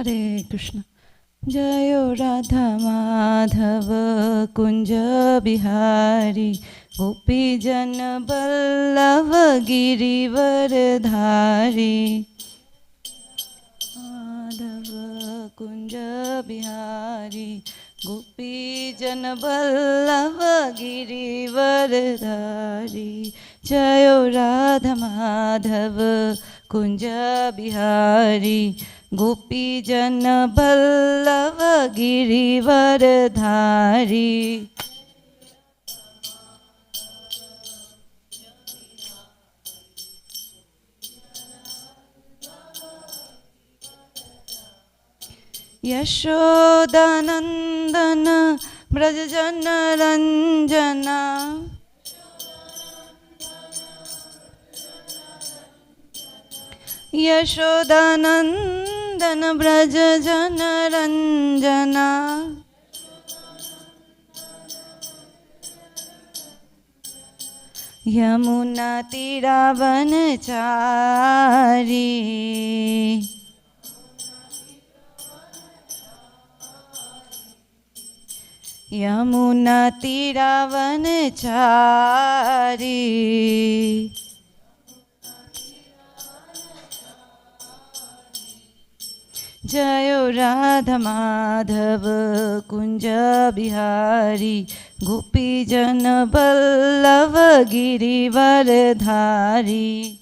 Hare Krishna. Jayo Radha Madhava Kunja Bihari Gopi Jana Vallabha Girivardhari. Madhava Kunja Bihari Gopi Jana Vallabha Girivardhari. Jayo Radha Madhava Kunja Bihari Gopi Jana Vallabha Girivardhari. Yashodanandana Brajajana Ranjana Yashodanandana Brajajana Ranjana Yamuna Tiravanachari Yamuna Tiravanachari. Jayo Radha Madhava Kunja Bihari Gopi Jana Vallabha Girivardhari.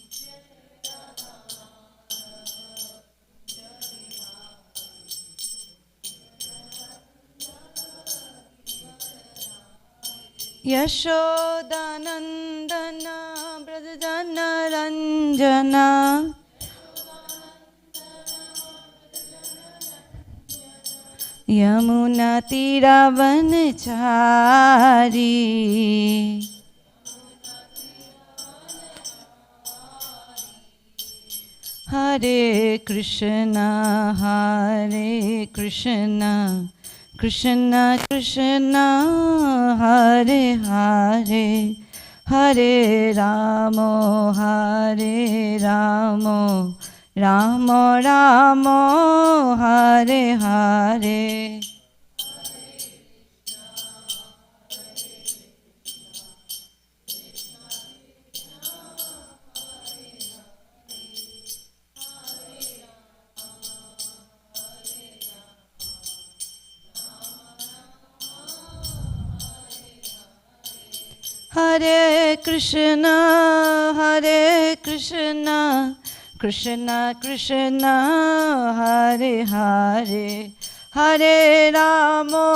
Yashodanandana Brajajana Ranjana Yamuna Tiravanachari. Hare Krishna Hare Krishna Krishna Krishna Hare Hare Hare Ramo Hare Ramo Ramo Ramo Hare Hare. Hare Krishna Hare Krishna Krishna Krishna Hare Hare Hare Ramo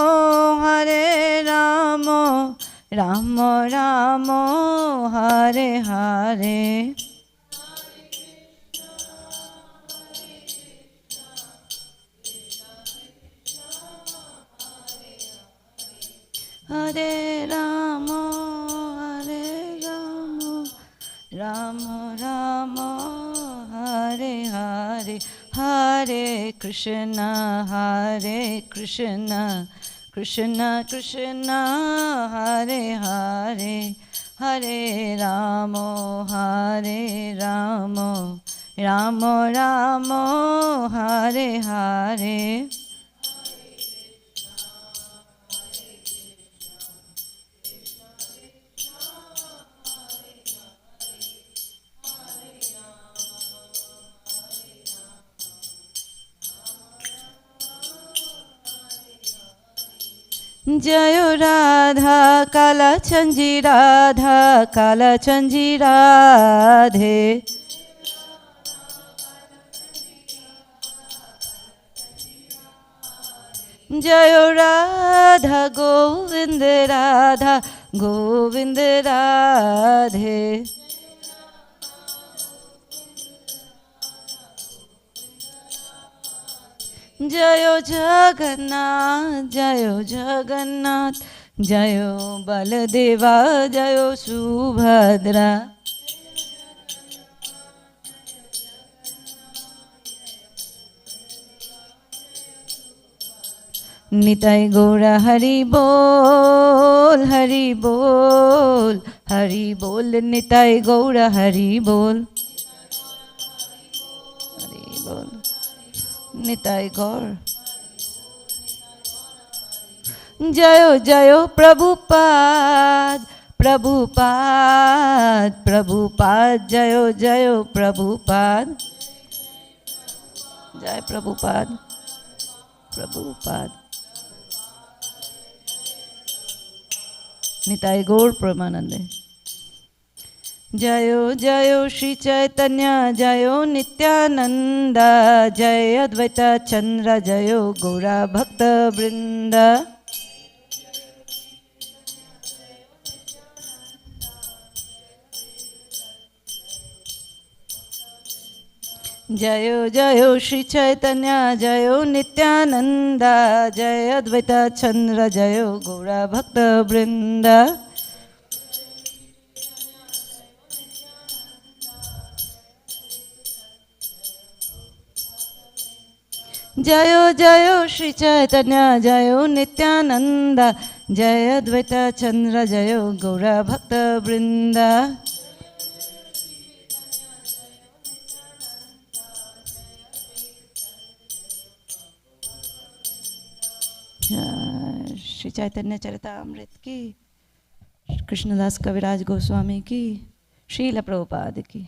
Hare Ramo Ramo Ramo Hare Hare. Hare Ramo Hare Ramo Ramo Ramo Hare Hare Hare Krishna Hare Krishna Krishna Krishna Hare Hare Hare Ramo Hare Ramo Ramo Ramo Hare Hare. Jayo Radha Kala Chanji Radha Kala Chanji Radhe. Jayo Radha Govind Radha Govind Radhe. Jayo Jagannath Jayo Jagannath Jayo Baladeva Jayo Subhadra. Nitai Gaura Hari Bol Hari Bol Hari Bol Nitai Gaura Hari Bol Hari Bol Nitai Gaur. Jayo Jayo Prabhupada, Prabhupada, Prabhupada, Jayo Jayo Prabhupada. Jai Prabhupada, Prabhupada. Nitai Gaur Pramanande. Jayo Jayo Shri Caitanya, Jayo Nityananda, Jai Advaita Chandra, Jayo Gaura Bhakta Vrinda. Jayo Jayo Shri Caitanya, Jayo Nityananda, Jai Advaita Chandra, Jayo Gaura Bhakta Vrinda. Jayo Jayo Shri Caitanya, Jayo Nityananda, Jai Advaita Chandra, Jayo Gaura Bhakta Vrinda. Shri Chaitanya Charitamrita की, कृष्णदास कविराज गोस्वामी की, श्रील प्रभुपाद की।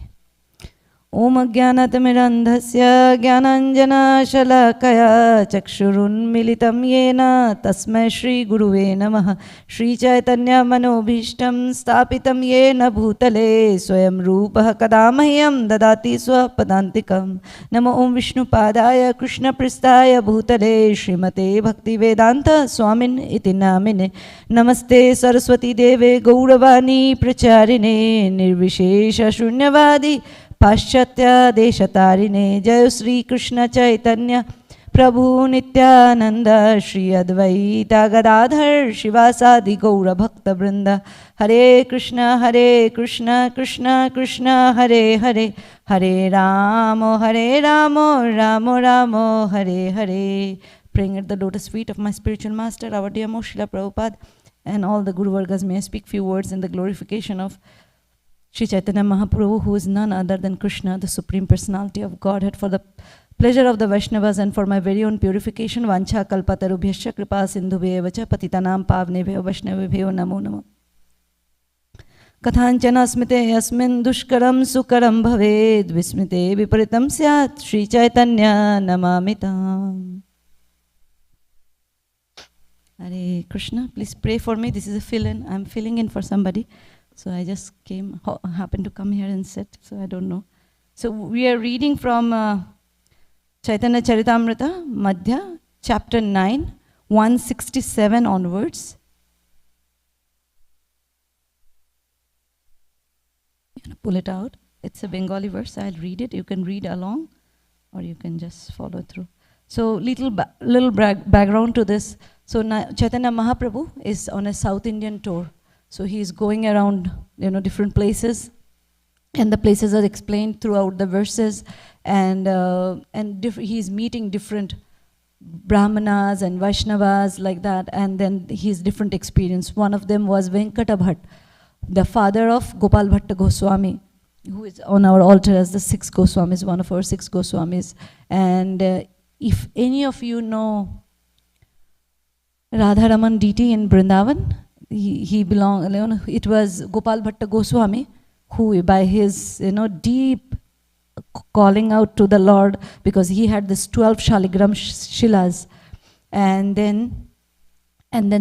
ओम अज्ञानतिमिरन्धस्य ज्ञानाञ्जनशलाकया चक्षुरुन्मिलितं येन तस्मै श्रीगुरुवे नमः। श्रीचैतन्यमनोभीष्टं स्थापितं येन भूतले स्वयं रूपः कदा मह्यं ददाति स्वपदान्तिकं। नमो ओं विष्णुपादाय कृष्णपृष्ठाय भूतले श्रीमते भक्तिवेदान्त स्वामिन् इति नामिने। नमस्ते सरस्वतीदेवे गौरवाणी प्रचारिणे निर्विशेषशून्यवादी पाश्चात्य देशतारिणे। जय श्री कृष्ण चैतन्य प्रभु नित्यानंद श्री अद्वैता गदाधर शिवासादि गौर भक्त वृंद। हरे कृष्ण कृष्ण कृष्ण हरे हरे, हरे Ram Ram Ram Hare Hare. Praying at the lotus feet of my spiritual master, our dear Srila Prabhupada, and all the Guru Vargas, may I speak few words in the glorification of Sri Chaitanya Mahaprabhu, who is none other than Krishna, the Supreme Personality of Godhead, for the pleasure of the Vaishnavas and for my very own purification. Vancha kalpatarubhyascha kripa sindhubhyev cha patitanam pavnebhyo vaishnavebhyo namo namo. Kathanchana smite yasmin dushkaram sukaram bhaved vismite viparitam syat Sri Chaitanya namamitam. Hare Krishna. Please pray for me. This is a fill-in. I'm filling in for somebody. So I just happened to come here and sit, so I don't know. So we are reading from Chaitanya Charitamrta, Madhya, chapter 9, 167 onwards. I'm going to pull it out. It's a Bengali verse. I'll read it. You can read along, or you can just follow through. So little background to this. So Chaitanya Mahaprabhu is on a South Indian tour. So he is going around, different places, and the places are explained throughout the verses, and he is meeting different Brahmanas and Vaishnavas like that, and then his different experience. One of them was Venkata Bhatt, the father of Gopal Bhatta Goswami, who is on our altar as the 6 Goswamis, one of our 6 Goswamis. And if any of you know Radharaman DT in Vrindavan, he belonged, it was Gopal Bhatta Goswami who, by his, deep calling out to the Lord, because he had this 12 Shaligram Shilas, and then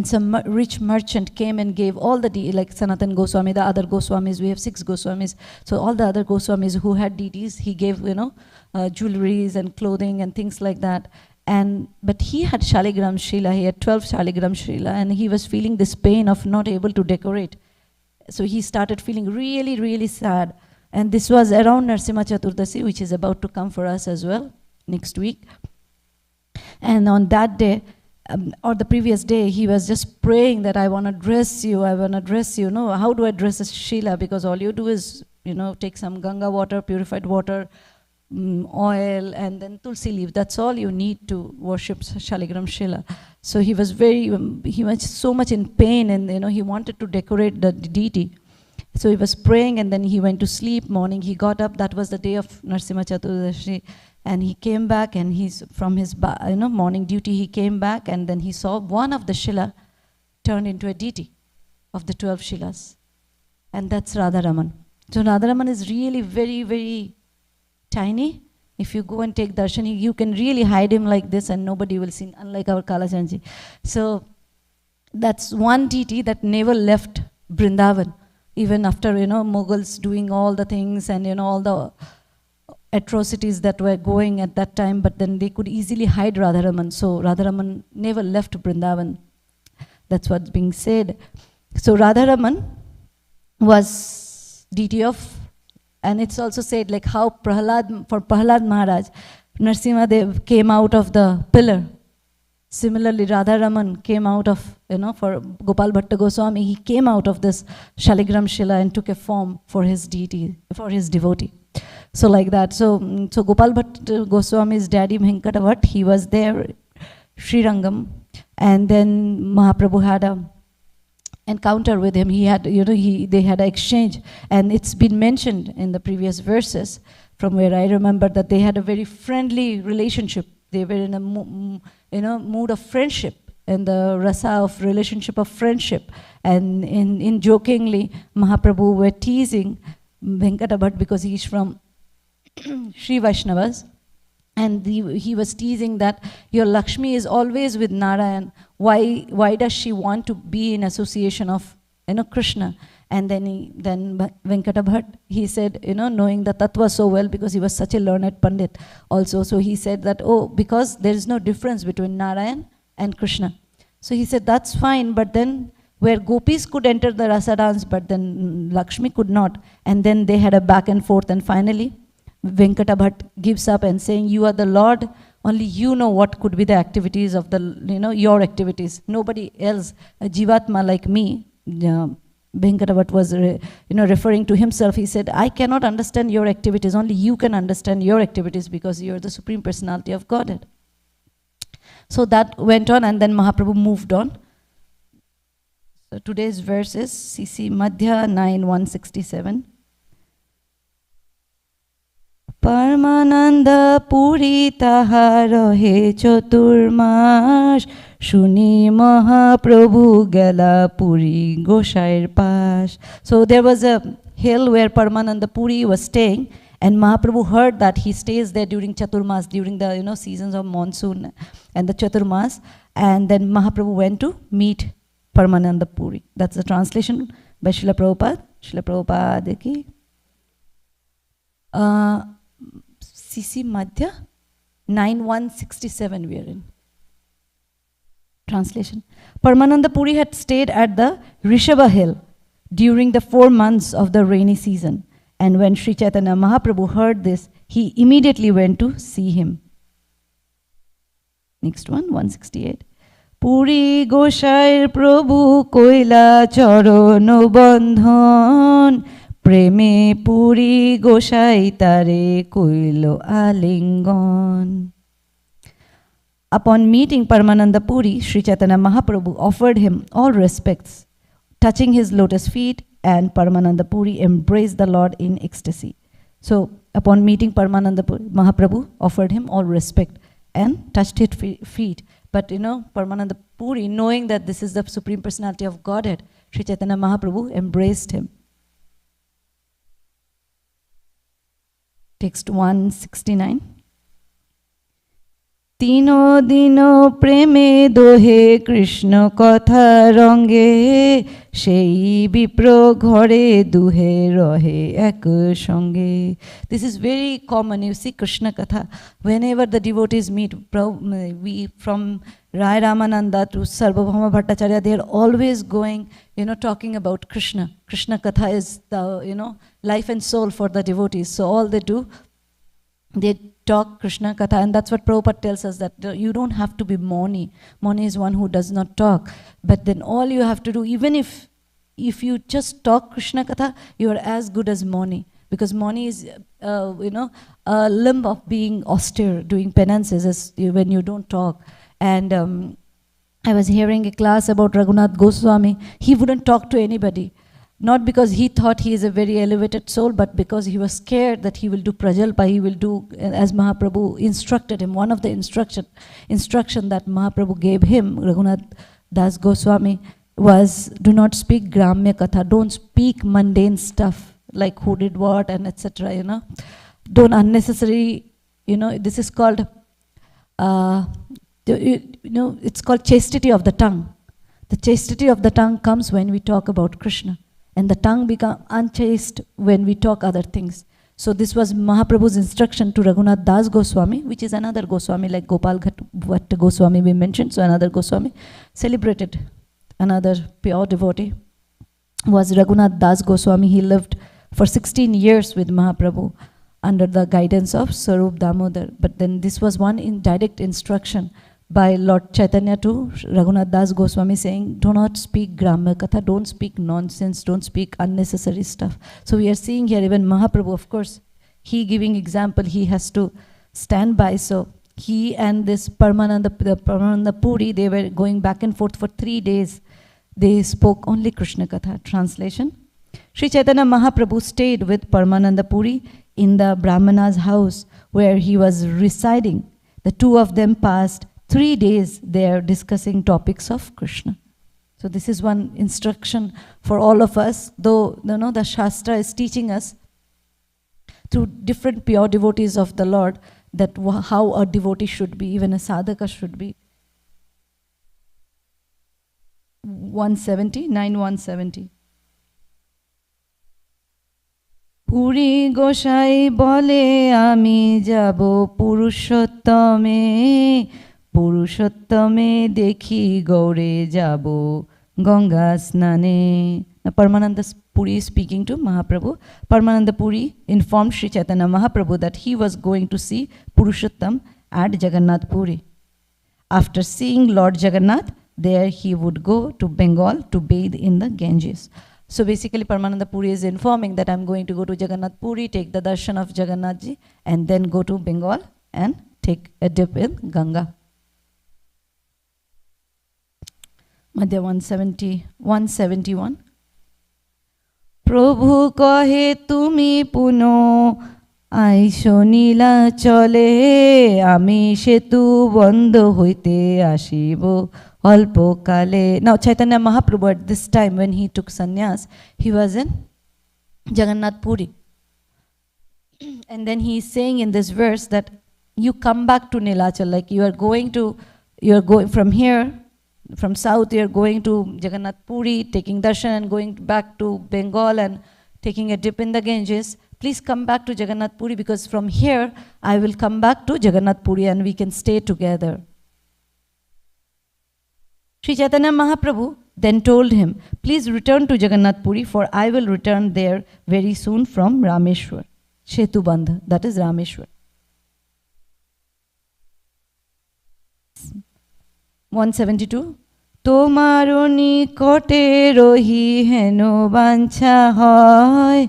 some rich merchant came and gave all the like Sanatan Goswami, the other Goswamis, we have 6 Goswamis, so all the other Goswamis who had deities, he gave, jewelries and clothing and things like that. But he had Shaligram Shila, he had 12 Shaligram Shila, and he was feeling this pain of not able to decorate. So he started feeling really, really sad. And this was around Narsimha Chaturdasi, which is about to come for us as well, next week. And on that day, or the previous day, he was just praying that I want to dress you. No, how do I dress a Shila? Because all you do is, take some Ganga water, purified water, oil, and then tulsi leaf. That's all you need to worship Shaligram Shila. So he was so much in pain, and he wanted to decorate the deity. So he was praying and then he went to sleep. Morning he got up. That was the day of Narasimha Chaturdashi. And he came back and he's from his morning duty, he came back and then he saw one of the Shila turned into a deity of the 12 Shilas. And that's Radharaman. So Radharaman is really very, very tiny. If you go and take darshan, you can really hide him like this and nobody will see, unlike our Kalachandji. So that's one deity that never left Vrindavan, even after, Mughals doing all the things and, all the atrocities that were going at that time, but then they could easily hide Radharaman. So Radharaman never left Vrindavan. That's what's being said. So Radharaman was deity of, and it's also said like how for Prahlad Maharaj, Narasimha Dev came out of the pillar. Similarly, Radharaman came out of, for Gopal Bhatta Goswami, he came out of this Shaligram Shila and took a form for his deity, for his devotee. So like that. So Gopal Bhatta Goswami's daddy Venkata Bhatt, he was there, Srirangam, and then Mahaprabhu had a encounter with him. He had, they had an exchange, and it's been mentioned in the previous verses from where I remember that they had a very friendly relationship. They were in a mood of friendship, in the rasa of relationship of friendship. And in jokingly, Mahaprabhu were teasing Venkata Bhatt because he's from Sri Vaishnavas. And he was teasing that your Lakshmi is always with Narayan. Why does she want to be in association of Krishna? And then Venkata Bhatt, he said, knowing the tattva so well, because he was such a learned Pandit also. So he said that, because there is no difference between Narayan and Krishna. So he said, that's fine, but then where gopis could enter the rasa dance, but then Lakshmi could not. And then they had a back and forth, and finally Venkata Bhatt gives up and saying, you are the Lord, only you know what could be the activities of your activities. Nobody else, a Jivatma like me, Venkata Bhatt was referring to himself. He said, I cannot understand your activities, only you can understand your activities because you are the Supreme Personality of Godhead. So that went on, and then Mahaprabhu moved on. So today's verse is CC Madhya 9:167. Parmananda Puri taha rahe chaturmas, Shuni Mahaprabhu gala Puri Goshair Pash. So there was a hill where Paramananda Puri was staying, and Mahaprabhu heard that he stays there during Chaturmas, during the seasons of monsoon and the Chaturmas, and then Mahaprabhu went to meet Paramananda Puri. That's the translation by Srila Prabhupada. Srila Prabhupada ki CC Madhya 9:167 we are in. Translation. Paramananda Puri had stayed at the Rishabha hill during the 4 months of the rainy season, and when Sri Chaitanya Mahaprabhu heard this, he immediately went to see him. Next one, 168. Puri Goshair Prabhu Koila Charono Bandhan, Preme Puri Goshai Tare Koilo Alingon. Upon meeting Paramananda Puri, Sri Chaitanya Mahaprabhu offered him all respects, touching his lotus feet, and Paramananda Puri embraced the Lord in ecstasy. So, upon meeting Paramananda Puri, Mahaprabhu offered him all respect and touched his feet. But Paramananda Puri, knowing that this is the Supreme Personality of Godhead, Sri Chaitanya Mahaprabhu embraced him. Text 169. Tino dino preme dohe Krishna katha range, Shei bipro ghore duhe rohe ek sange. This is very common. You see Krishna katha. Whenever the devotees meet, we from Rai Ramananda to Sarvabhauma Bhattacharya, they are always going, talking about Krishna. Krishna katha is the, life and soul for the devotees. So all they do, they talk Krishna katha, and that's what Prabhupada tells us, that you don't have to be Moni. Moni is one who does not talk. But then all you have to do, even if you just talk Krishna katha, you are as good as Moni. Because Moni is, a limb of being austere, doing penances when you don't talk. And I was hearing a class about Raghunath Goswami. He wouldn't talk to anybody. not because he thought he is a very elevated soul, but because he was scared that he will do prajalpa, he will do as Mahaprabhu instructed him. One of the instruction that Mahaprabhu gave him, Raghunath Das Goswami, was do not speak gramya katha, don't speak mundane stuff like who did what and etc. Don't unnecessary, this is called, it's called chastity of the tongue. The chastity of the tongue comes when we talk about Krishna, and the tongue becomes unchaste when we talk other things. So this was Mahaprabhu's instruction to Raghunath Das Goswami, which is another Goswami like Gopal Bhatta Goswami we mentioned. So another Goswami celebrated, another pure devotee was Raghunath Das Goswami. He lived for 16 years with Mahaprabhu under the guidance of Sarup Damodar. But then this was one direct instruction by Lord Caitanya to Raghunath Das Goswami, saying, do not speak gramya katha, don't speak nonsense, don't speak unnecessary stuff. So we are seeing here even Mahaprabhu, of course, he giving example, he has to stand by. So he and this Paramananda Puri, they were going back and forth for 3 days. They spoke only Krishna Katha. Translation: Sri Chaitanya Mahaprabhu stayed with Paramananda Puri in the Brahmana's house where he was residing. The two of them passed 3 days there discussing topics of Krishna. So this is one instruction for all of us, though the Shastra is teaching us through different pure devotees of the Lord that how a devotee should be, even a sadhaka should be. 170. Puri গোসাই বলে আমি যাব পুরুষোত্তমে, পুরুষোত্তমে দেখি গৌরে যাব গঙ্গা স্নানে. Now Paramananda Puri is speaking to Mahaprabhu. Paramananda Puri informed Sri Chaitanya Mahaprabhu that he was going to see Purushottam at Jagannath Puri. After seeing Lord Jagannath, there he would go to Bengal to bathe in the Ganges. So basically Paramananda Puri is informing that I'm going to go to Jagannath Puri, take the darshan of Jagannath ji, and then go to Bengal and take a dip in Ganga. Madhya 171. প্রভু কহে তুমি পুনো আইসো নীলা চলে, আমি সেতু বন্ধ হইতে আসিব অল্পকালে. Now Chaitanya Mahaprabhu at this time when he took sannyas, he was in Jagannath Puri. And then he is saying in this verse that you come back to Nilachal, like you are going from here, from south you are going to Jagannath Puri, taking darshan and going back to Bengal and taking a dip in the Ganges. Please come back to Jagannath Puri, because from here I will come back to Jagannath Puri and we can stay together. Sri Chaitanya Mahaprabhu then told him, please return to Jagannath Puri, for I will return there very soon from Rameshwar. Shetubandha, that is Rameshwar. 172. তোমারো নিকটে রহি হেন বাঞ্ছা হয়,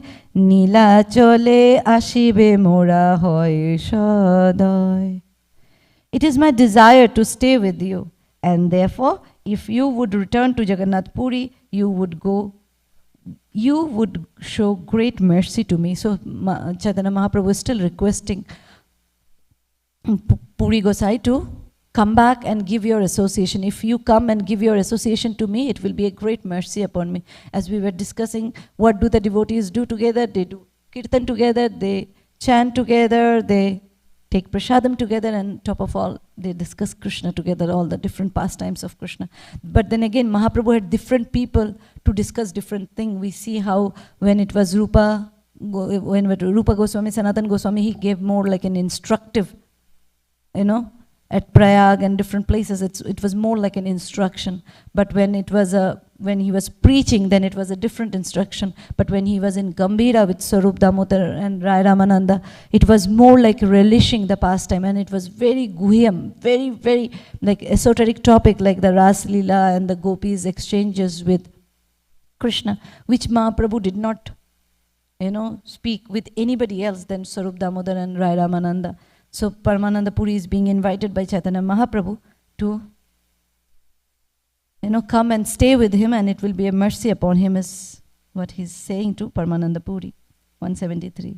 নীলাচলে আসিবে মোরা হয় সদয়. It is my desire to stay with you, and therefore if you would return to Jagannath Puri, you would show great mercy to me. So Chaitanya Mahaprabhu is still requesting Puri Gosai to come back and give your association. If you come and give your association to me, it will be a great mercy upon me. As we were discussing, what do the devotees do together? They do kirtan together, they chant together, they take prasadam together, and top of all, they discuss Krishna together, all the different pastimes of Krishna. But then again, Mahaprabhu had different people to discuss different things. We see how when it was Rupa Goswami, Sanatan Goswami, he gave more like an instructive, at Prayag and different places, it was more like an instruction. But when he was preaching, then it was a different instruction. But when he was in Gambhira with Sarup Damodar and Rai Ramananda, it was more like relishing the pastime, and it was very guhyam, very, very like esoteric topic, like the Ras Leela and the Gopis exchanges with Krishna, which Mahaprabhu did not, speak with anybody else than Sarup Damodar and Rai Ramananda. So Paramananda Puri is being invited by Chaitanya Mahaprabhu to, come and stay with him, and it will be a mercy upon him, is what he's saying to Paramananda Puri. 173.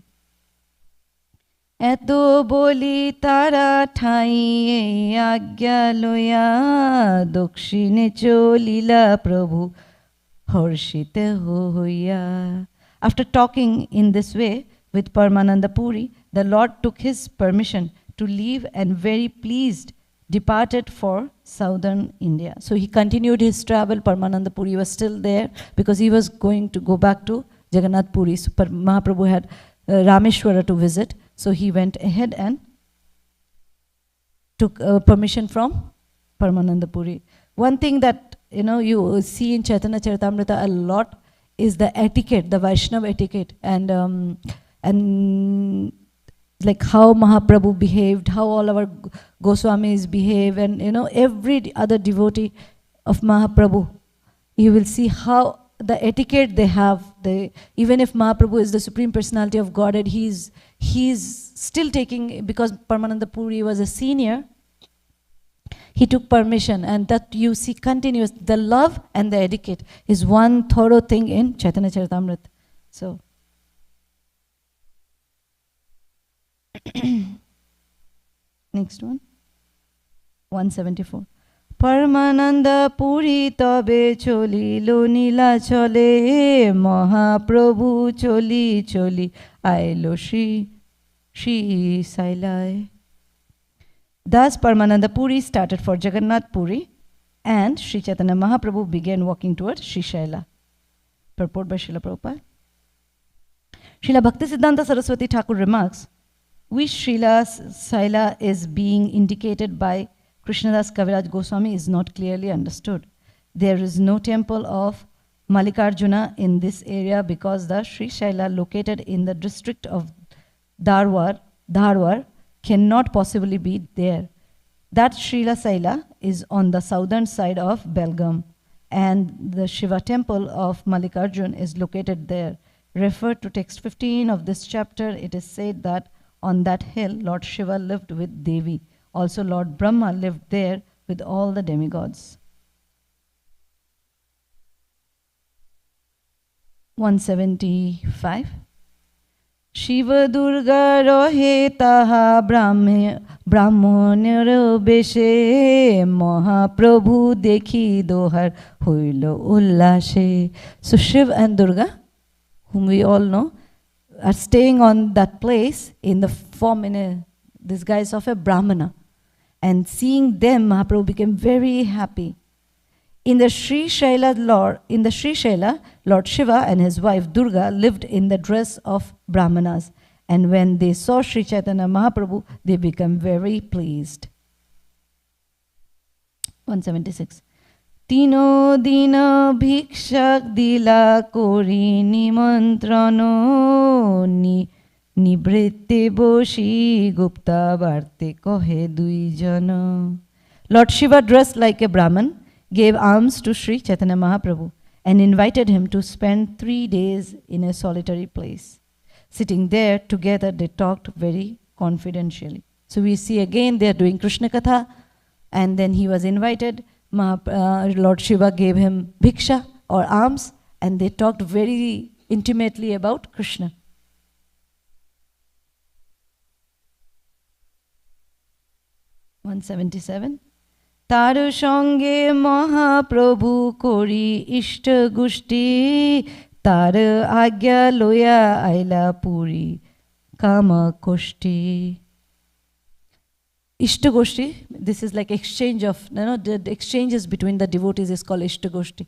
এত বলি তারা ঠাইয়ে আজ্ঞা লয়া দক্ষিণে চলিলা প্রভু হর্ষিত হইয়া. After talking in this way with Paramananda Puri, the Lord took his permission to leave and very pleased departed for southern India. So he continued his travel. Paramananda Puri was still there because he was going to go back to Jagannath Puri. So Mahaprabhu had Rameshwara to visit. So he went ahead and took permission from Paramananda Puri. One thing that you see in Chaitanya Caritamrta a lot is the etiquette, the Vaishnava etiquette, and like how Mahaprabhu behaved, how all our Goswamis behave, and every other devotee of Mahaprabhu. You will see how the etiquette they have. Even if Mahaprabhu is the Supreme Personality of Godhead, he's still taking, because Paramananda Puri was a senior, he took permission, and that you see continuous. The love and the etiquette is one thorough thing in Chaitanya Charitamrita. So, next one, 174. Paramananda Puri tobe cholilo নীলাচলে Mahaprabhu চলি চলি আইলো Shri সাইলায়. Thus Paramananda Puri started for Jagannath Puri, and Sri Chaitanya Mahaprabhu began walking towards Sri Shaila. Purport by Srila Prabhupada. Srila Bhaktisiddhanta Saraswati Thakur remarks, which Srila Saila is being indicated by Krishnadas Kaviraj Goswami is not clearly understood. There is no temple of Mallikarjuna in this area because the Sri Shaila located in the district of Dharwar cannot possibly be there. That Srila Saila is on the southern side of Belgaum, and the Shiva temple of Mallikarjun is located there. Refer to text 15 of this chapter. It is said that on that hill Lord Shiva lived with Devi. Also Lord Brahma lived there with all the demigods. 175. Shiva Durga rohe taha brahmoner beshe Mahaprabhu dekhi dohar hoilo ullashe. So Shiv and Durga, whom we all know, are staying on that place in the form, in a disguise of a Brahmana. And seeing them, Mahaprabhu became very happy. In the Sri Shaila, Lord Shiva and his wife Durga lived in the dress of Brahmanas. And when they saw Sri Chaitanya Mahaprabhu, they became very pleased. 176. Tino dina bhikshak dila kori nimantrano Nibritte boshi gupta barte kohe dui jana. Lord Shiva, dressed like a Brahman, gave alms to Sri Chaitanya Mahaprabhu and invited him to spend 3 days in a solitary place. Sitting there together, they talked very confidentially. So we see again they are doing Krishna Katha, and then he was invited. Lord Shiva gave him bhiksha or alms, and they talked very intimately about Krishna. 177. তার সঙ্গে মহাপ্রভু করি ইষ্ট গোষ্ঠী তার আজ্ঞা লয়া আইলা Puri কামকোষ্ঠী. Ishtagoshti, this is like exchange of, the exchanges between the devotees is called Ishtagoshti.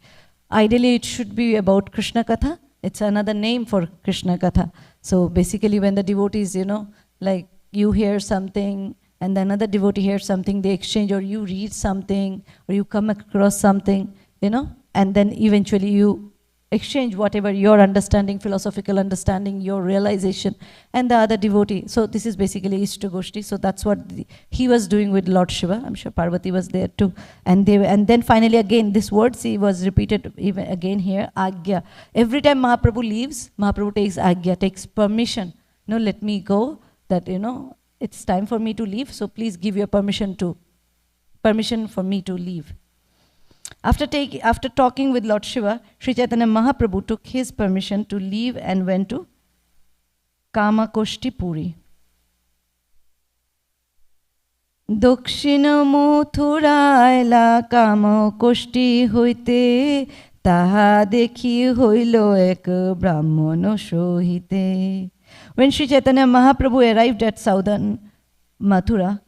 Ideally, it should be about Krishna Katha. It's another name for Krishna Katha. So basically, when the devotees, like you hear something, and then another devotee hears something, they exchange, or you read something, or you come across something, and then eventually you exchange whatever your understanding, philosophical understanding, your realization, and the other devotee. So this is basically Ishtagoshti. So that's what he was doing with Lord Shiva. I'm sure Parvati was there too. And then finally again, this word was repeated even again here, Agya. Every time Mahaprabhu leaves, Mahaprabhu takes Agya, takes permission. Let me go, that, it's time for me to leave, so please give your permission for me to leave. After talking with Lord Shiva, Sri Chaitanya Mahaprabhu took his permission to leave and went to Kamakoshti Puri. Dokshina Mothuraila Kamakoshti hoite taha dekhi hoilo ek brahmano shohite. When Sri Chaitanya Mahaprabhu arrived at southern Mathura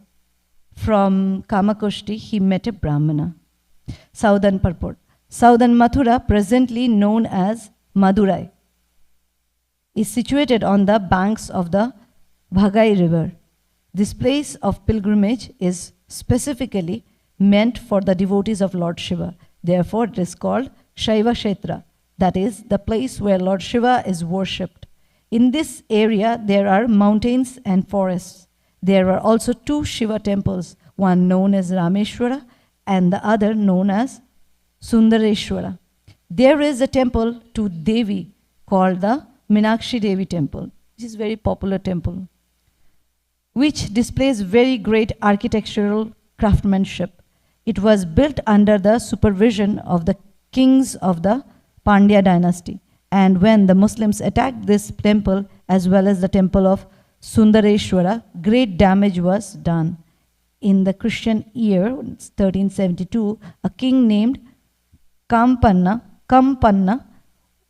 from Kamakoshti, he met a brahmana. Southern purport. Southern Mathura, presently known as Madurai, is situated on the banks of the Bhagai river. This place of pilgrimage is specifically meant for the devotees of Lord Shiva. Therefore, it is called Shaiva Kshetra, that is, the place where Lord Shiva is worshipped. In this area, there are mountains and forests. There are also two Shiva temples, one known as Rameshwara and the other known as Sundareshwara. There is a temple to Devi called the Meenakshi Devi temple, which is a very popular temple, which displays very great architectural craftsmanship. It was built under the supervision of the kings of the Pandya dynasty. And when the Muslims attacked this temple as well as the temple of Sundareshwara, great damage was done. In the Christian year 1372, a king named Kampanna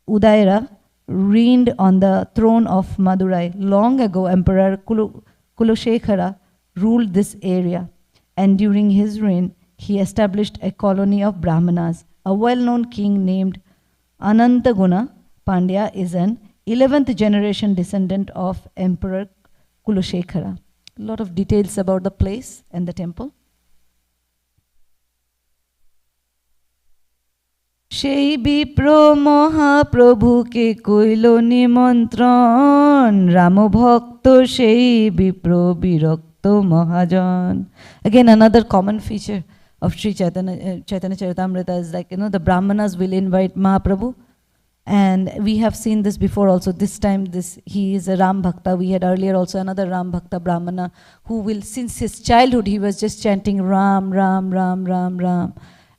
Udaira reigned on the throne of Madurai. Long ago, Emperor Kulashekhara ruled this area, and during his reign, he established a colony of Brahmanas. A well-known king named Anantaguna Pandya is an 11th generation descendant of Emperor Kulashekhara. A lot of details about the place and the temple. Shei Bipro Mahaprabhuke Koilo Nimantran Ramo Bhakto Shei Bipro Birakto Mahajan. Again, another common feature of Sri Chaitanya Caritamrta is like, the Brahmanas will invite Mahaprabhu. And we have seen this before also. This time, he is a Ram Bhakta. We had earlier also another Ram Bhakta Brahmana who will, since his childhood, he was just chanting Ram, Ram, Ram, Ram, Ram.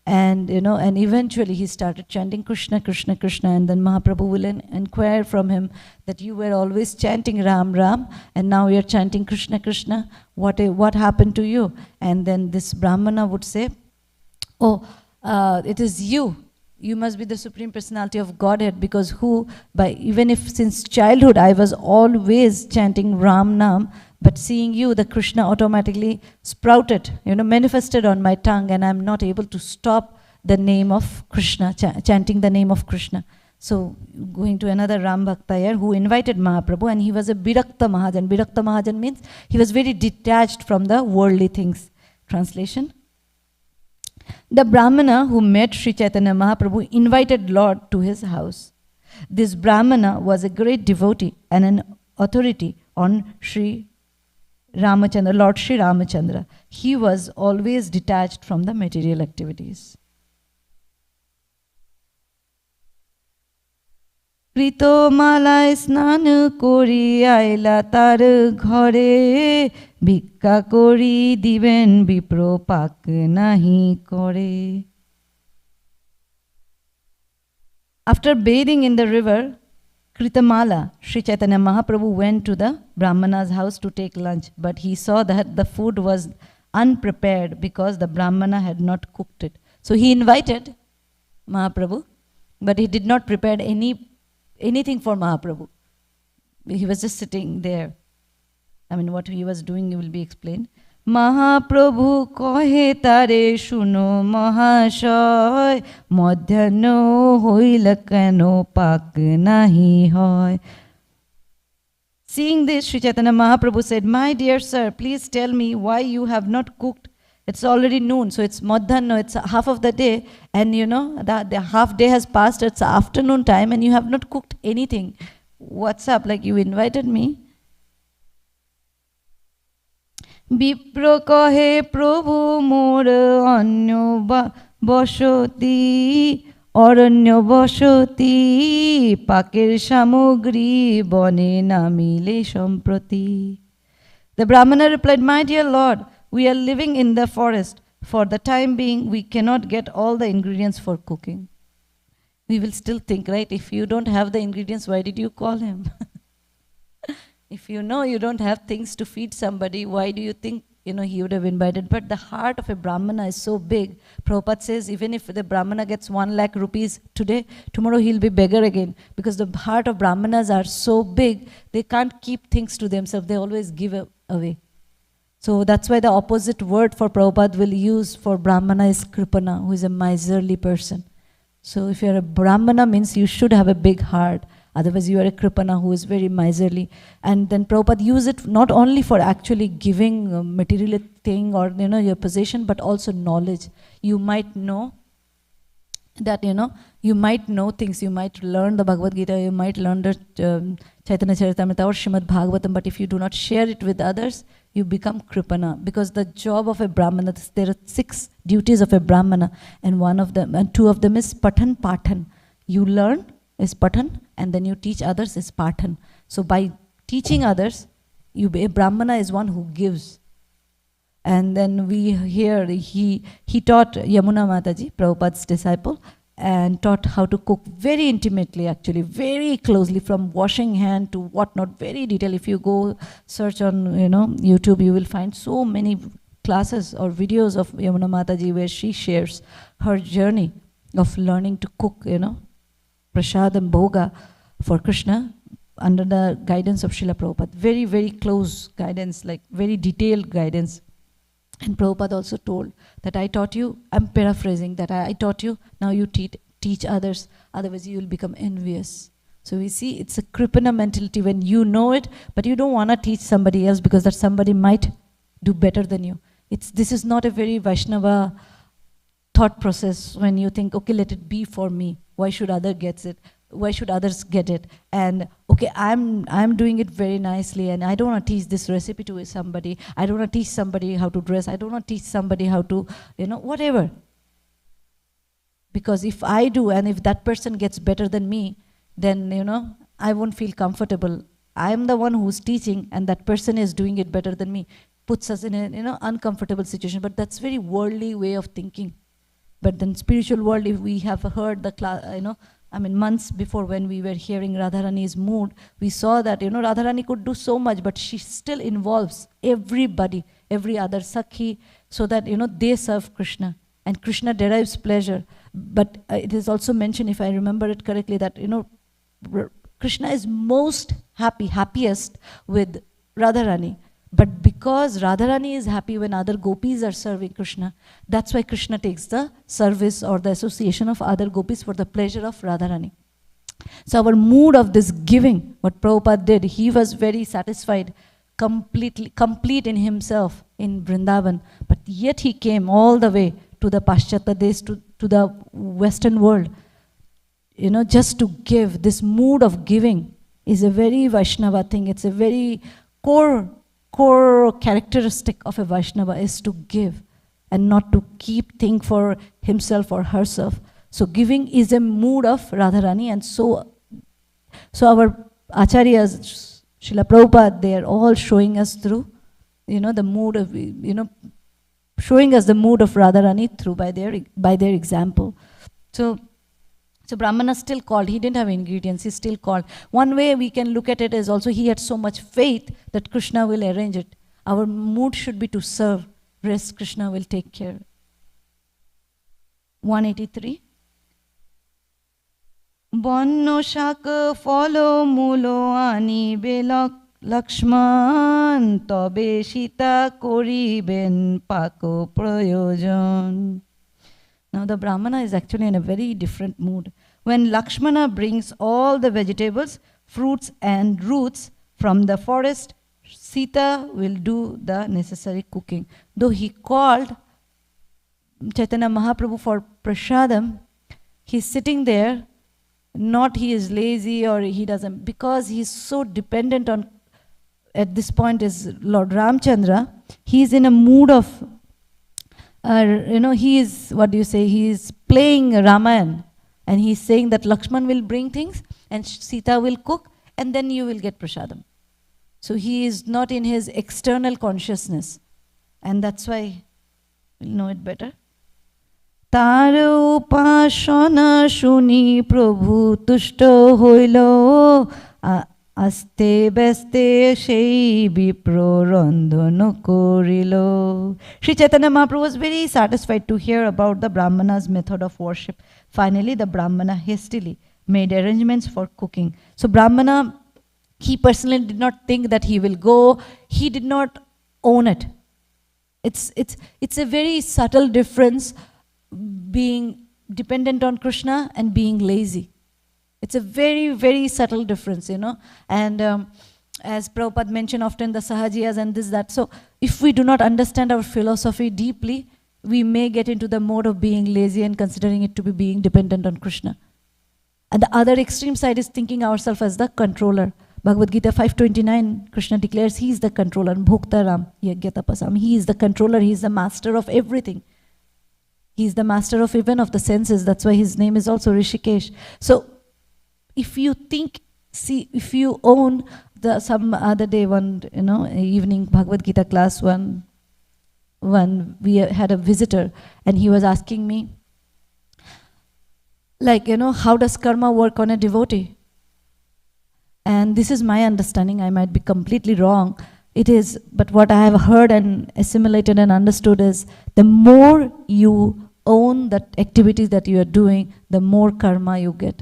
And, and eventually he started chanting Krishna, Krishna, Krishna. And then Mahaprabhu will inquire from him that you were always chanting Ram, Ram, and now you're chanting Krishna, Krishna. What happened to you? And then this Brahmana would say, oh, it is you. You must be the Supreme Personality of Godhead, because even if since childhood I was always chanting Ram Nam, but seeing you, the Krishna automatically sprouted, manifested on my tongue, and I'm not able to stop the name of Krishna, chanting the name of Krishna. So going to another Ram Bhakta here who invited Mahaprabhu, and he was a Birakta Mahajan. Birakta Mahajan means he was very detached from the worldly things. Translation. The Brahmana who met Sri Chaitanya Mahaprabhu invited Lord to his house. This Brahmana was a great devotee and an authority on Sri Ramachandra, Lord Sri Ramachandra. He was always detached from the material activities. Krito malai snan kori aila tar ghore bhikka kori diben bipro pak nahi kore. After bathing in the river Kritamala, Sri Chaitanya Mahaprabhu went to the Brahmana's house to take lunch, but he saw that the food was unprepared because the Brahmana had not cooked it. So he invited Mahaprabhu, but he did not prepare anything for Mahaprabhu. He was just sitting there. What he was doing will be explained. Mahaprabhu kohe tare shuno mahashoy madhyano hoila kano pak nahi hoy. Seeing this, Sri Chaitanya Mahaprabhu said, my dear sir, please tell me why you have not cooked. It's already noon, so it's madhyano, it's half of the day, and the half day has passed, it's afternoon time, and you have not cooked anything. What's up? Like, you invited me. Bipro kahe prabhu mor anyo bashoti aranyo bashoti paker samogri bane namile samprati. The Brahmana replied, my dear Lord, we are living in the forest, for the time being, we cannot get all the ingredients for cooking. We will still think, right? If you don't have the ingredients, why did you call him? If you know you don't have things to feed somebody, why do you think, he would have invited? But the heart of a Brahmana is so big. Prabhupada says, even if the Brahmana gets 1 lakh rupees today, tomorrow he'll be beggar again. Because the heart of Brahmanas are so big, they can't keep things to themselves. They always give away. So that's why the opposite word for Prabhupada will use for Brahmana is Kripana, who is a miserly person. So if you're a Brahmana, means you should have a big heart. Otherwise you are a Kripana who is very miserly. And then Prabhupada use it not only for actually giving a material thing or your possession, but also knowledge. You might know that, you might know things, you might learn the Bhagavad Gita, you might learn the Caitanya Caritamrta or Srimad Bhagavatam, but if you do not share it with others, you become Kripana. Because the job of a Brahmana, there are 6 duties of a Brahmana, and 2 of them is Patan Patan. You learn is Patan, and then you teach others is Patan. So by teaching others, a Brahmana is one who gives. And then we hear he taught Yamuna Mataji, Prabhupada's disciple, and taught how to cook very intimately, actually, very closely, from washing hand to whatnot, very detailed. If you go search on YouTube, you will find so many classes or videos of Yamuna Mataji where she shares her journey of learning to cook, prasad and bhoga for Krishna under the guidance of Srila Prabhupada. Very, very close guidance, like very detailed guidance. And Prabhupada also told that I taught you, I'm paraphrasing, that I taught you, now you teach others, otherwise you will become envious. So we see it's a Kripana mentality when you know it, but you don't want to teach somebody else because that somebody might do better than you. This is not a very Vaishnava thought process when you think, okay, let it be for me. Why should others get it? Why should others get it? And okay, I'm doing it very nicely, and I don't want to teach this recipe to somebody. I don't want to teach somebody how to dress. I don't want to teach somebody how to, whatever. Because if I do, and if that person gets better than me, then, I won't feel comfortable. I am the one who's teaching, and that person is doing it better than me. Puts us in a, uncomfortable situation. But that's very worldly way of thinking. But then spiritual world, if we have heard the class, months before when we were hearing Radharani's mood, we saw that, Radharani could do so much, but she still involves everybody, every other Sakhi, so that, they serve Krishna. And Krishna derives pleasure. But it is also mentioned, if I remember it correctly, that, Krishna is most happiest with Radharani. But because Radharani is happy when other gopis are serving Krishna, that's why Krishna takes the service or the association of other gopis for the pleasure of Radharani. So our mood of this giving, what Prabhupada did, he was very satisfied, complete in himself in Vrindavan. But yet he came all the way to the Paschatya Desh, to the Western world, just to give. This mood of giving is a very Vaishnava thing. It's a very core characteristic of a Vaishnava is to give and not to keep things for himself or herself. So giving is a mood of Radharani, and so our Acharyas, Srila Prabhupada, they are all showing us through, the mood of, showing us the mood of Radharani through by their example. So Brahmana still called. He didn't have ingredients. He still called. One way we can look at it is also he had so much faith that Krishna will arrange it. Our mood should be to serve. Rest Krishna will take care. 183. Bonno shak follow mulo ani belok Lakshman tobe Sita koriben pako prayojan. Now the Brahmana is actually in a very different mood. When Lakshmana brings all the vegetables, fruits and roots from the forest, Sita will do the necessary cooking. Though he called Chaitanya Mahaprabhu for prasadam, he's sitting there, not he is lazy or he doesn't, because he's so dependent on, at this point is Lord Ramchandra, he's in a mood of, he is, he is playing Ramayan, and he's saying that Lakshman will bring things and Sita will cook and then you will get prasadam. So he is not in his external consciousness, and that's why We'll know it better. তার উপাসনা শুনি প্রভু তুষ্ট হইল, আস্তে ব্যস্তে সেই বিপ্র রন্ধন করিল. Sri Chaitanya Mahaprabhu was very satisfied to hear about the Brahmana's method of worship. Finally, the Brahmana hastily made arrangements for cooking. So Brahmana, he personally did not think that he will go. He did not own it. It's a very subtle difference, being dependent on Krishna and being lazy. It's a very, very subtle difference, you know. And as Prabhupada mentioned often, the Sahajiyas and this, that. So if we do not understand our philosophy deeply, we may get into the mode of being lazy and considering it to be being dependent on Krishna. And the other extreme side is thinking ourselves as the controller. Bhagavad Gita 5:29, Krishna declares he is the controller. Bhoktaram yagyatapasam. He is the controller. He is the master of everything. He is the master of even of the senses. That's why his name is also Rishikesh. So if you think, see, if you own some other day, one, you know, evening Bhagavad Gita class, one we had a visitor and he was asking me, like, you know, how does karma work on a devotee? And this is my understanding. I might be completely wrong. It is, but what I have heard and assimilated and understood is, the more you own the activities that you are doing, the more karma you get.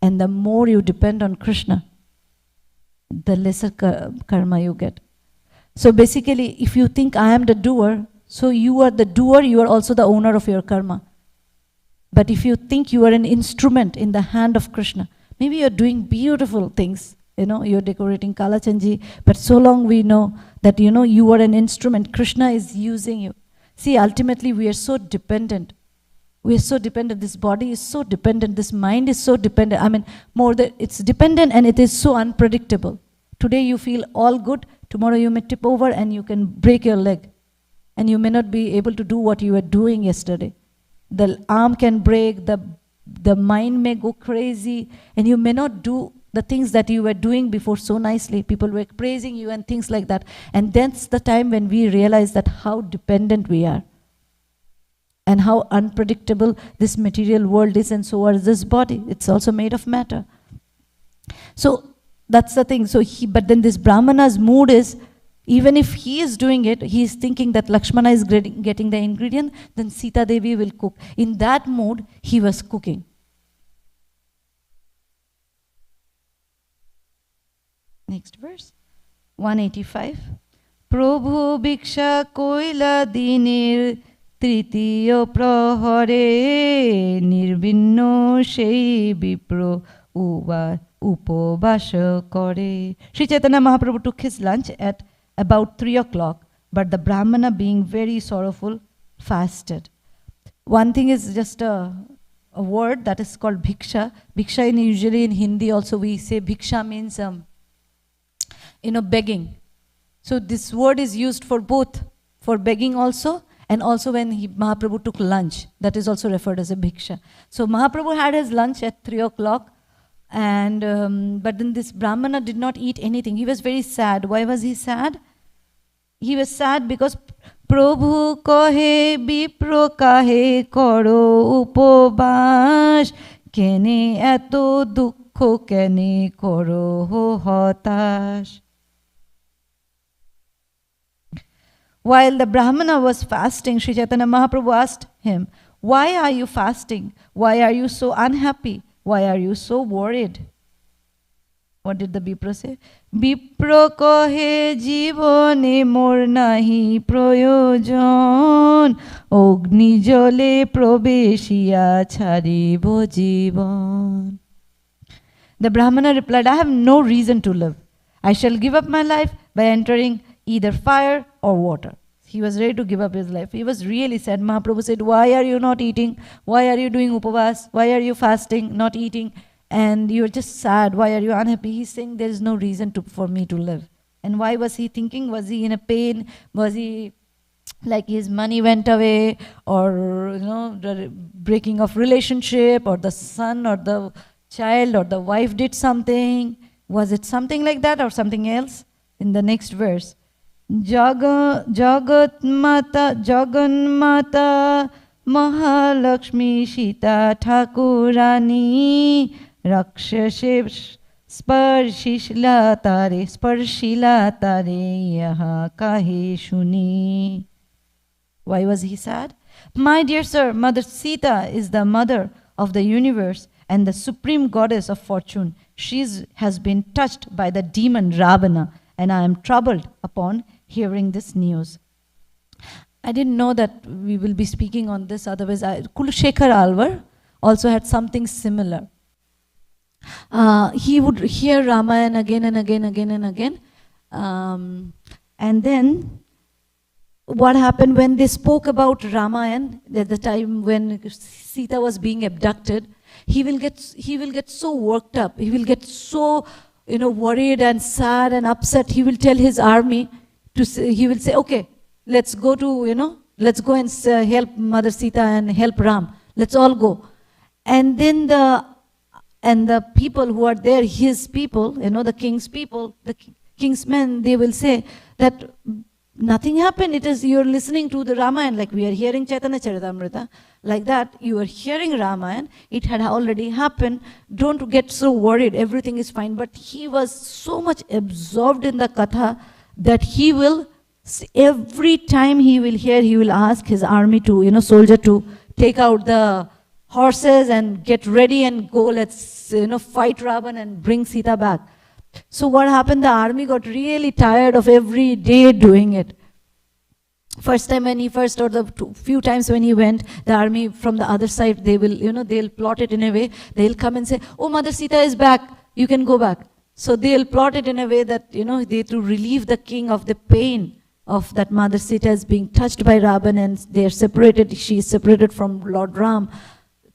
And the more you depend on Krishna, the lesser karma you get. So basically, if you think I am the doer, so you are the doer, you are also the owner of your karma. But if you think you are an instrument in the hand of Krishna, maybe you're doing beautiful things, you know, you're decorating Kalachanji, but so long we know that, you know, you are an instrument, Krishna is using you. See, ultimately we are so dependent. We are so dependent. This body is so dependent. This mind is so dependent. I mean, it's dependent and it is so unpredictable. Today you feel all good. Tomorrow you may tip over and you can break your leg. And you may not be able to do what you were doing yesterday. The arm can break, the mind may go crazy, and you may not do the things that you were doing before so nicely. People were praising you and things like that. And that's the time when we realize that how dependent we are. And how unpredictable this material world is, and so is this body. It's also made of matter. So that's the thing. So but then this Brahmana's mood is, even if he is doing it, he is thinking that Lakshmana is getting the ingredient, then Sita Devi will cook. In that mood, he was cooking. Next verse, 185. Prabhu Bhiksha Koila Dinir তৃতীয় প্রহরে নির্বিন্ন সেই বিপ্র উপবাস করে. Sri Chaitanya Mahaprabhu took his lunch at about 3 o'clock, but the Brahmana, being very sorrowful, fasted. One thing is just a word that is called bhiksha. Bhiksha, usually in Hindi also we say bhiksha means you know, begging. So this word is used for both, for begging also, and also when Mahaprabhu took lunch, that is also referred as a bhiksha. So Mahaprabhu had his lunch at 3 o'clock, and but then this Brahmana did not eat anything. He was very sad. Why was he sad? He was sad because Prabhu kahe bipro kahe koro upobas, kene eto dukho kene koro hotash. While the Brahmana was fasting, Sri Chaitanya Mahaprabhu asked him, why are you fasting? Why are you so unhappy? Why are you so worried? What did the Bipro say? Bipro kohe jivone mor nahi proyojon, ogni jole probeshiya charibo jivon. The Brahmana replied, I have no reason to live. I shall give up my life by entering either fire or water. He was ready to give up his life. He was really sad. Mahaprabhu said, why are you not eating? Why are you doing upavas? Why are you fasting, not eating? And you're just sad. Why are you unhappy? He's saying there is no reason for me to live. And why was he thinking? Was he in a pain? Was he like his money went away? Or, you know, the breaking of relationship, or the son or the child or the wife did something? Was it something like that or something else? In the next verse, Jaganmata Mahalakshmi Sita Thakurani Rakshashe Sparshila Tare Yaha Kahe Shuni. Why was he sad? My dear sir, Mother Sita is the mother of the universe and the supreme goddess of fortune. She has been touched by the demon Ravana, and I am troubled upon hearing this news. I didn't know that we will be speaking on this, otherwise Kulshekhar Alvar also had something similar. He would hear Ramayana again and again. And then what happened when they spoke about Ramayana at the time when Sita was being abducted, he will get so worked up. He will get so worried and sad and upset. He will tell his army he will say, okay, let's go and help Mother Sita and help Ram. Let's all go. And then the people who are there, his people, the king's people, the king's men, they will say that nothing happened. It is, you're listening to the Ramayana, like we are hearing Caitanya Caritamrta, like that, you are hearing Ramayana, it had already happened, don't get so worried, everything is fine. But he was so much absorbed in the katha that he will, every time he will hear, he will ask his army to, soldier to take out the horses and get ready and go, let's, fight Ravan and bring Sita back. So what happened, the army got really tired of every day doing it. First time when he first, or the few times when he went, the army from the other side, they will, they'll plot it in a way, they'll come and say, oh, Mother Sita is back, you can go back. So they'll plot it in a way that, they to relieve the king of the pain of that Mother Sita is being touched by Ravan, and they're separated, she is separated from Lord Ram.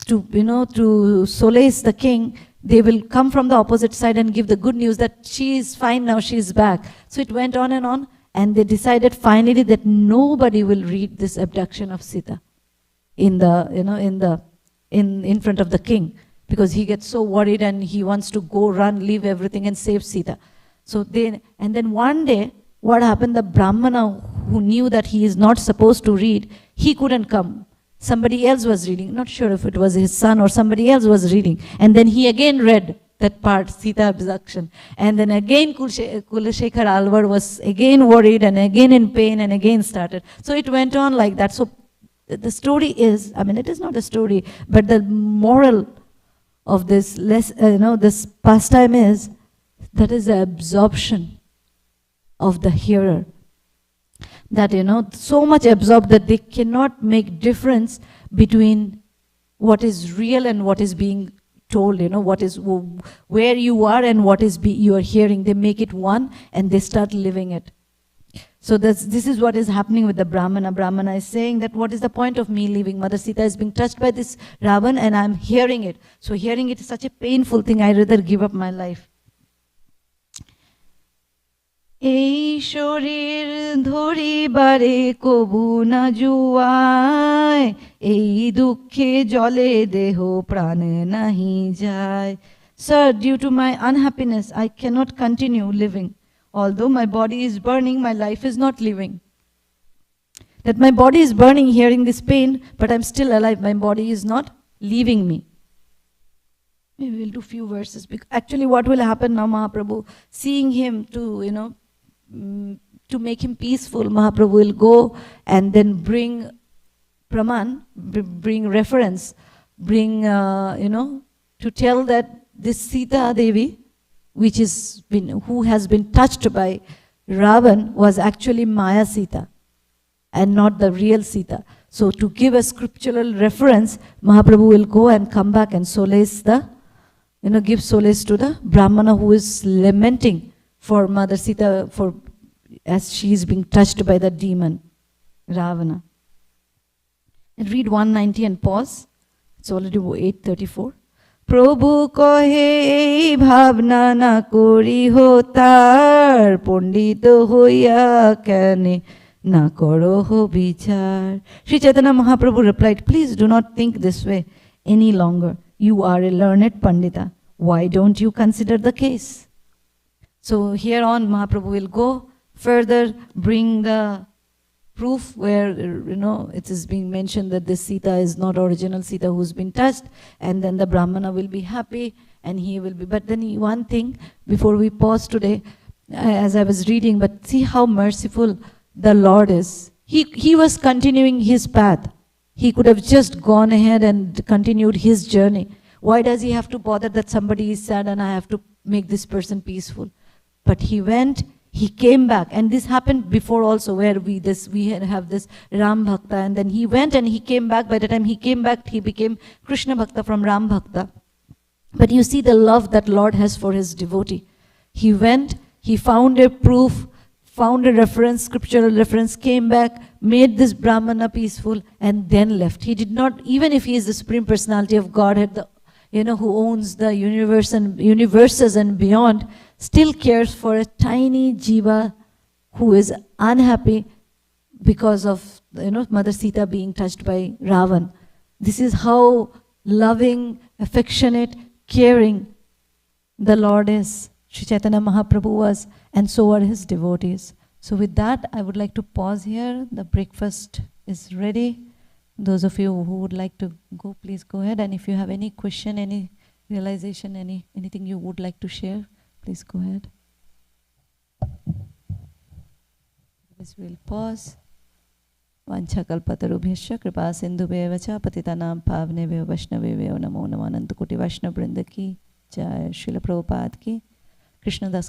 To solace the king, they will come from the opposite side and give the good news that she is fine now, she is back. So it went on, and they decided finally that nobody will read this abduction of Sita in front of the king, because he gets so worried and he wants to go run, leave everything and save Sita. So and then one day, what happened, the Brahmana who knew that he is not supposed to read, he couldn't come. Somebody else was reading, not sure if it was his son or somebody else was reading. And then he again read that part, Sita abduction. And then again Kulshekhar Alvar was again worried and again in pain and again started. So it went on like that. So the story is, it is not a story, but the moral of this, this pastime is, that is the absorption of the hearer. That, so much absorbed that they cannot make difference between what is real and what is being told, what is, where you are and what is you are hearing. They make it one and they start living it. So this is what is happening with the Brahmana. Brahmana is saying that what is the point of me leaving? Mother Sita is being touched by this Ravan and I'm hearing it. So hearing it is such a painful thing, I'd rather give up my life. এই শরীর ধরিবারে কবু না জুয়ায়, এই দুঃখে জলে দেহ প্রাণ নাহি যায়. Sir, due to my unhappiness, I cannot continue living. Although my body is burning, my life is not living. That my body is burning, hearing this pain, but I'm still alive. My body is not leaving me. Maybe we'll do few verses. Actually, what will happen now, Mahaprabhu, seeing him to make him peaceful, Mahaprabhu will go and then bring praman, bring reference, bring, to tell that this Sita Devi, who has been touched by Ravan, was actually Maya Sita and not the real Sita. So to give a scriptural reference, Mahaprabhu will go and come back and solace give solace to the Brahmana who is lamenting for Mother Sita, as she is being touched by the demon, Ravana. And read 190 and pause. It's already 8:34. Prabhu kohe ei bhavna na kori hotar, pondito hoya kane na koro ho bichar. Sri Chaitanya Mahaprabhu replied, please do not think this way any longer. You are a learned Pandita. Why don't you consider the case? So here on, Mahaprabhu will go further bring the proof where, it is being mentioned that this Sita is not original Sita who's been touched, and then the Brahmana will be happy and he will be. But then one thing, before we pause today, as I was reading, but see how merciful the Lord is. He was continuing his path. He could have just gone ahead and continued his journey. Why does he have to bother that somebody is sad and I have to make this person peaceful? But he went, he came back, and this happened before also, where we have this Ram Bhakta, and then he went and he came back. By the time he came back, he became Krishna Bhakta from Ram Bhakta. But you see the love that Lord has for his devotee. He went, he found a proof, found a reference, scriptural reference, came back, made this Brahmana peaceful, and then left. He did not, even if he is the Supreme Personality of Godhead, who owns the universe and universes and beyond, still cares for a tiny jiva who is unhappy because of Mother Sita being touched by Ravan. This is how loving, affectionate, caring the Lord is. Sri Chaitanya Mahaprabhu was, and so are his devotees. So with that, I would like to pause here. The breakfast is ready. Those of you who would like to go, please go ahead. And if you have any question, any realization, anything you would like to share, please go ahead. This will pause. Vancha kalpatarubhyasya kripa sindhubheva cha patitanam pavnebhyo vaishnavebhyo namo namo ananta koti vaishnava vrinda ki jai. Srila Prabhupada ki. Krishna Das